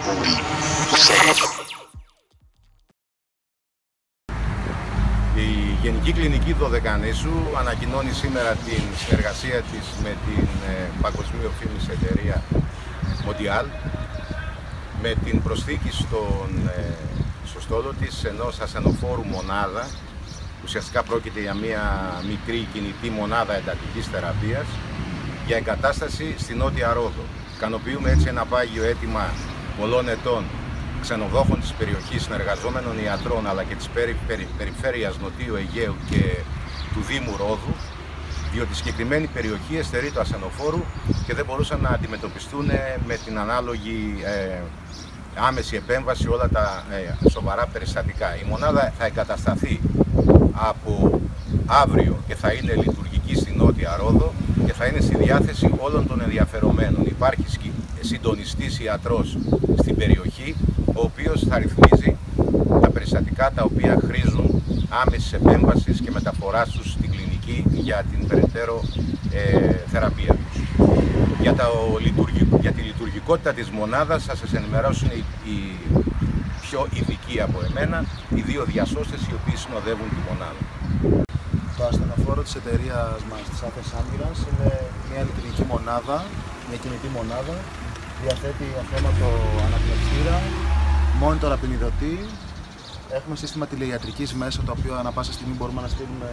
Η Γενική Κλινική Δωδεκανήσου ανακοινώνει σήμερα την συνεργασία της με την παγκοσμιοφήμης εταιρεία Mondial με την προσθήκη στο στόλο της ενός ασθενοφόρου μονάδα. Ουσιαστικά πρόκειται για μια μικρή κινητή μονάδα εντατικής θεραπείας για εγκατάσταση στη Νότια Ρόδο. Ικανοποιούμε έτσι ένα πάγιο αίτημα πολλών ετών ξενοδόχων της περιοχής, συνεργαζόμενων ιατρών αλλά και της περιφέρειας Νοτίου Αιγαίου και του Δήμου Ρόδου, διότι η συγκεκριμένη περιοχή εστερεί του ασθενοφόρου και δεν μπορούσαν να αντιμετωπιστούν με την ανάλογη άμεση επέμβαση όλα τα σοβαρά περιστατικά. Η μονάδα θα εγκατασταθεί από αύριο και θα είναι λειτουργική στη Νότια Ρόδο και θα είναι στη διάθεση όλων των ενδιαφερομένων. Υπάρχει συντονιστής ιατρός στην περιοχή, ο οποίος θα ρυθμίζει τα περιστατικά τα οποία χρήζουν άμεσης επέμβασης και μεταφοράς τους στην κλινική για την περαιτέρω θεραπεία τους. Για τη λειτουργικότητα της μονάδας θα σας ενημερώσουν οι πιο ειδικοί από εμένα, οι δύο διασώστες οι οποίοι συνοδεύουν τη μονάδα. Το ασθενοφόρο της εταιρείας μας, της Athens Ambulance, είναι μια λειτουργική μονάδα, μια κινητή μονάδα. Διαθέτει αυτόματο αναπνευστήρα, monitor απεινιδωτή. Έχουμε σύστημα τηλεϊατρικής μέσα, το οποίο ανά πάσα στιγμή μπορούμε να στείλουμε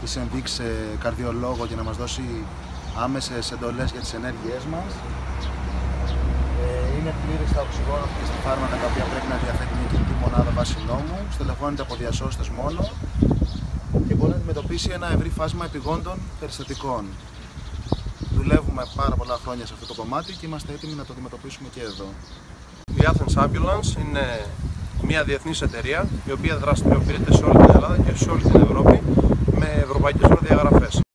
τις ενδείξεις σε καρδιολόγο για να μας δώσει άμεσες εντολές για τις ενέργειές μας. Είναι πλήρης στα οξυγόνα και στα φάρμακα τα οποία πρέπει να διαθέτει μια κινητή μονάδα βάσει νόμου. Στελεχώνεται από διασώστες μόνο και μπορεί να αντιμετωπίσει ένα ευρύ φάσμα επιγόντων περιστατικών. Δουλεύουμε πάρα πολλά χρόνια σε αυτό το κομμάτι και είμαστε έτοιμοι να το αντιμετωπίσουμε και εδώ. Η Athens Ambulance είναι μια διεθνής εταιρεία η οποία δραστηριοποιείται σε όλη την Ελλάδα και σε όλη την Ευρώπη με ευρωπαϊκές προδιαγραφές.